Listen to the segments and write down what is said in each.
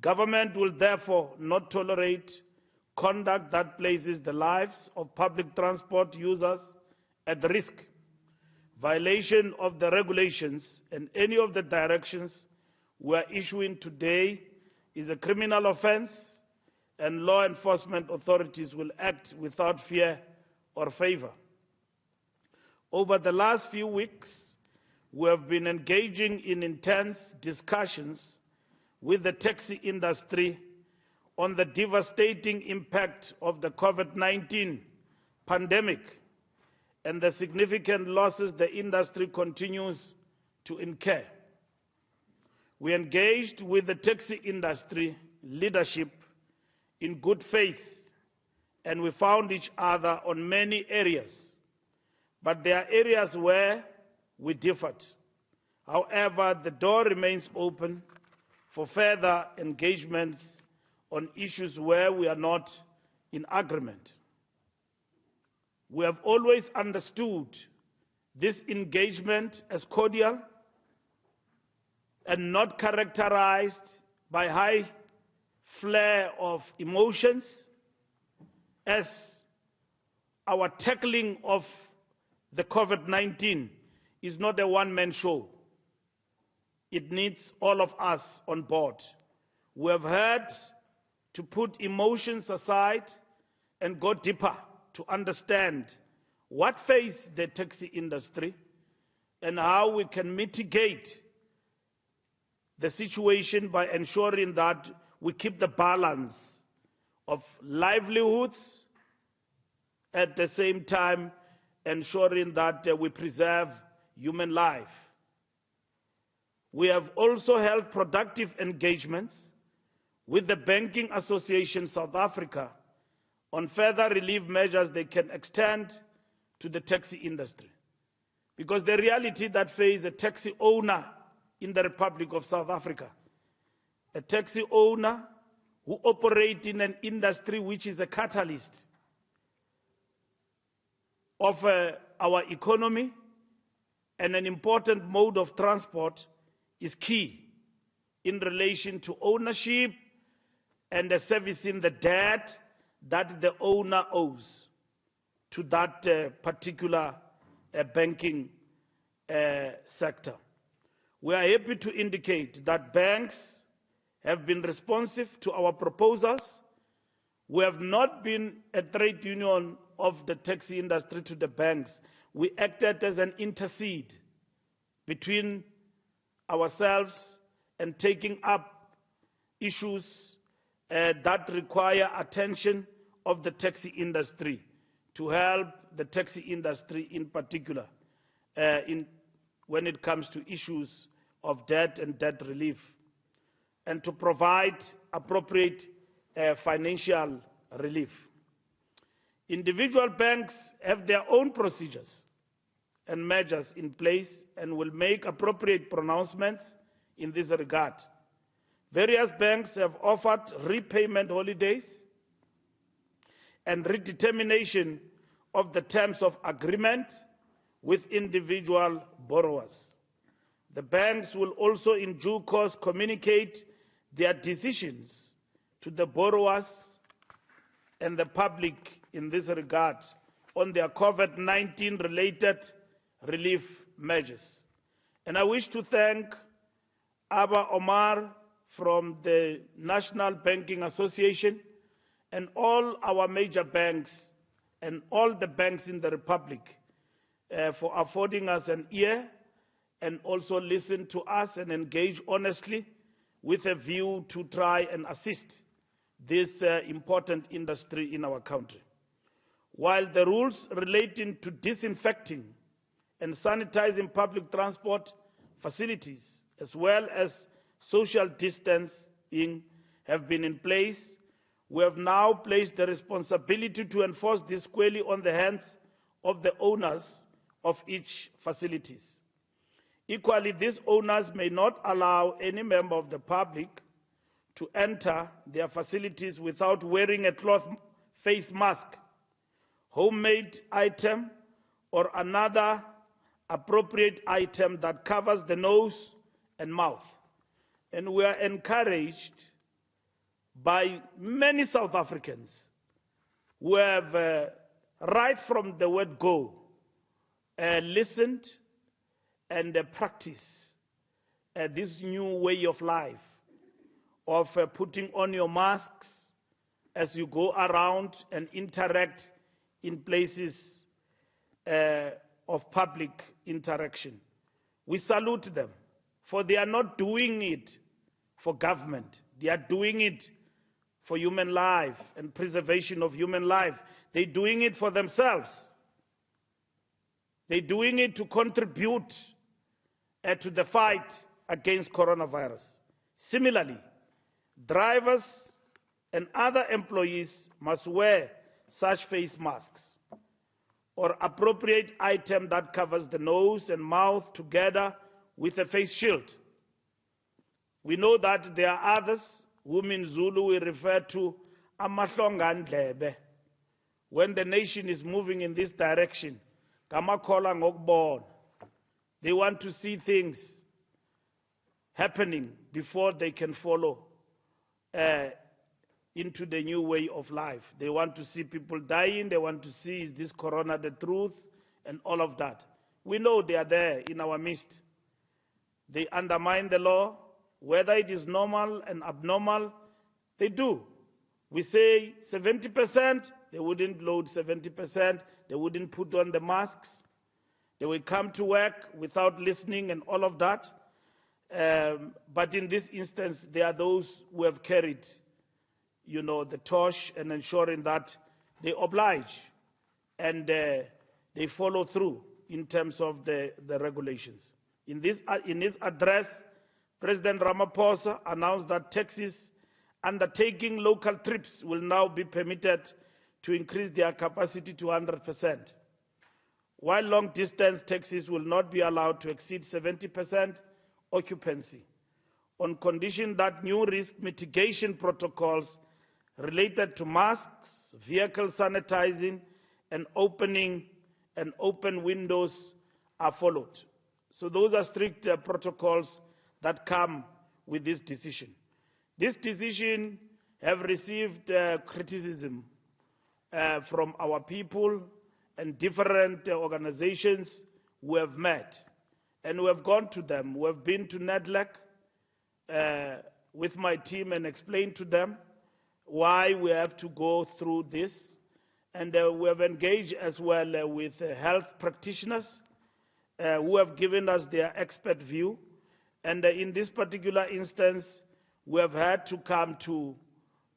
Government will therefore not tolerate conduct that places the lives of public transport users at risk. Violation of the regulations and any of the directions we are issuing today is a criminal offence, and law enforcement authorities will act without fear or favour. Over the last few weeks, we have been engaging in intense discussions with the taxi industry on the devastating impact of the COVID-19 pandemic and the significant losses the industry continues to incur. We engaged with the taxi industry leadership in good faith, and we found each other on many areas, but there are areas where we differed. However, the door remains open for further engagements on issues where we are not in agreement. We have always understood this engagement as cordial and not characterized by high flare of emotions, as our tackling of the COVID-19 is not a one-man show. It needs all of us on board. We have had to put emotions aside and go deeper to understand what faces the taxi industry and how we can mitigate the situation by ensuring that we keep the balance of livelihoods, at the same time ensuring that we preserve human life. We have also held productive engagements with the Banking Association South Africa on further relief measures they can extend to the taxi industry. Because the reality that faces a taxi owner in the Republic of South Africa, a taxi owner who operates in an industry which is a catalyst of our economy and an important mode of transport, is key in relation to ownership and servicing the debt that the owner owes to that particular banking sector. We are happy to indicate that banks have been responsive to our proposals. We have not been a trade union of the taxi industry to the banks. We acted as an intercede between ourselves and taking up issues that require attention of the taxi industry, to help the taxi industry in particular when it comes to issues of debt and debt relief, and to provide appropriate financial relief. Individual banks have their own procedures and measures in place and will make appropriate pronouncements in this regard. Various banks have offered repayment holidays and redetermination of the terms of agreement with individual borrowers. The banks will also in due course communicate their decisions to the borrowers and the public in this regard on their COVID-19 related relief measures. And I wish to thank Abba Omar from the National Banking Association and all our major banks and all the banks in the Republic for affording us an ear and also listen to us and engage honestly with a view to try and assist this important industry in our country. While the rules relating to disinfecting and sanitizing public transport facilities, as well as social distancing, have been in place, we have now placed the responsibility to enforce this squarely on the hands of the owners of each facilities. Equally, these owners may not allow any member of the public to enter their facilities without wearing a cloth face mask, homemade item, or another appropriate item that covers the nose and mouth. And we are encouraged by many South Africans who have, right from the word go, listened and practiced this new way of life of putting on your masks as you go around and interact in places of public interaction. We salute them, for they are not doing it for government. They are doing it for human life and preservation of human life. They're doing it for themselves. They're doing it to contribute to the fight against coronavirus. Similarly, drivers and other employees must wear such face masks or appropriate item that covers the nose and mouth together with a face shield. We know that there are others whom in Zulu we refer to amahlongandlebe. When the nation is moving in this direction, kamakhola ngokubona. They want to see things happening before they can follow into the new way of life. They want to see people dying. They want to see, is this corona the truth, and all of that. We know they are there in our midst. They undermine the law. Whether it is normal and abnormal, they do. We say 70%, they wouldn't load 70%, they wouldn't put on the masks, they will come to work without listening and all of that. But in this instance, there are those who have carried, the torch and ensuring that they oblige and they follow through in terms of the regulations. In his address, President Ramaphosa announced that taxis undertaking local trips will now be permitted to increase their capacity to 100%, while long-distance taxis will not be allowed to exceed 70% occupancy, on condition that new risk mitigation protocols related to masks, vehicle sanitizing, and opening and open windows are followed. So those are strict protocols that come with this decision. This decision have received criticism from our people and different organizations who have met, and we have gone to them. We have been to NEDLAC with my team and explained to them why we have to go through this, and we have engaged as well with health practitioners who have given us their expert view. And in this particular instance, we have had to come to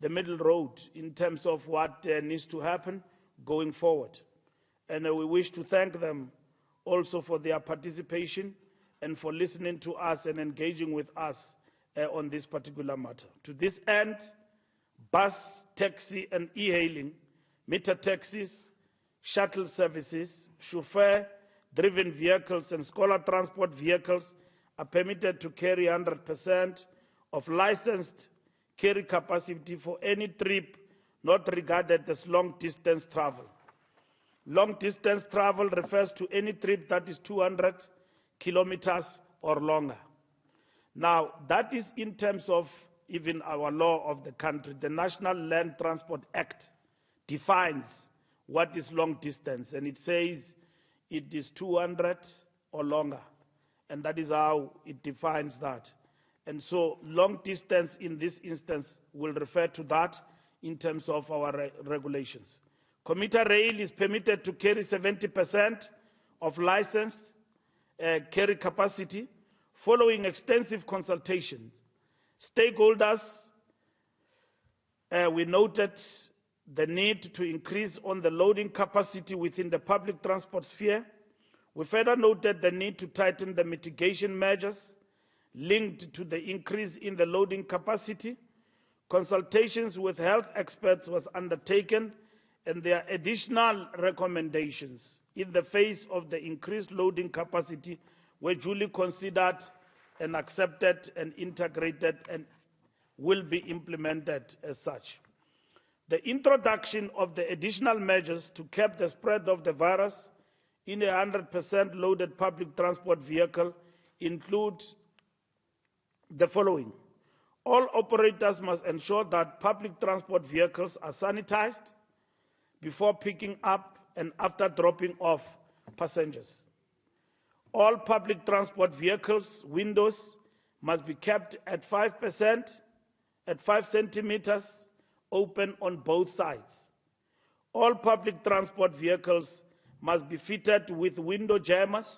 the middle road in terms of what needs to happen going forward. And we wish to thank them also for their participation and for listening to us and engaging with us on this particular matter. To this end, bus, taxi and e-hailing, meter taxis, shuttle services, chauffeur-driven vehicles and scholar transport vehicles are permitted to carry 100% of licensed carry capacity for any trip not regarded as long-distance travel. Long-distance travel refers to any trip that is 200 kilometers or longer. Now, that is in terms of even our law of the country. The National Land Transport Act defines what is long distance, and it says it is 200 or longer. And that is how it defines that. And so long distance in this instance will refer to that in terms of our regulations. Commuter rail is permitted to carry 70% of licensed carry capacity following extensive consultations. Stakeholders, we noted the need to increase on the loading capacity within the public transport sphere. We further noted the need to tighten the mitigation measures linked to the increase in the loading capacity. Consultations with health experts was undertaken, and their additional recommendations in the face of the increased loading capacity were duly considered and accepted and integrated and will be implemented as such. The introduction of the additional measures to curb the spread of the virus in a 100% loaded public transport vehicle include the following: All operators must ensure that public transport vehicles are sanitized before picking up and after dropping off passengers. All public transport vehicles' windows must be kept at 5 centimeters open on both sides. All public transport vehicles must be fitted with window jammers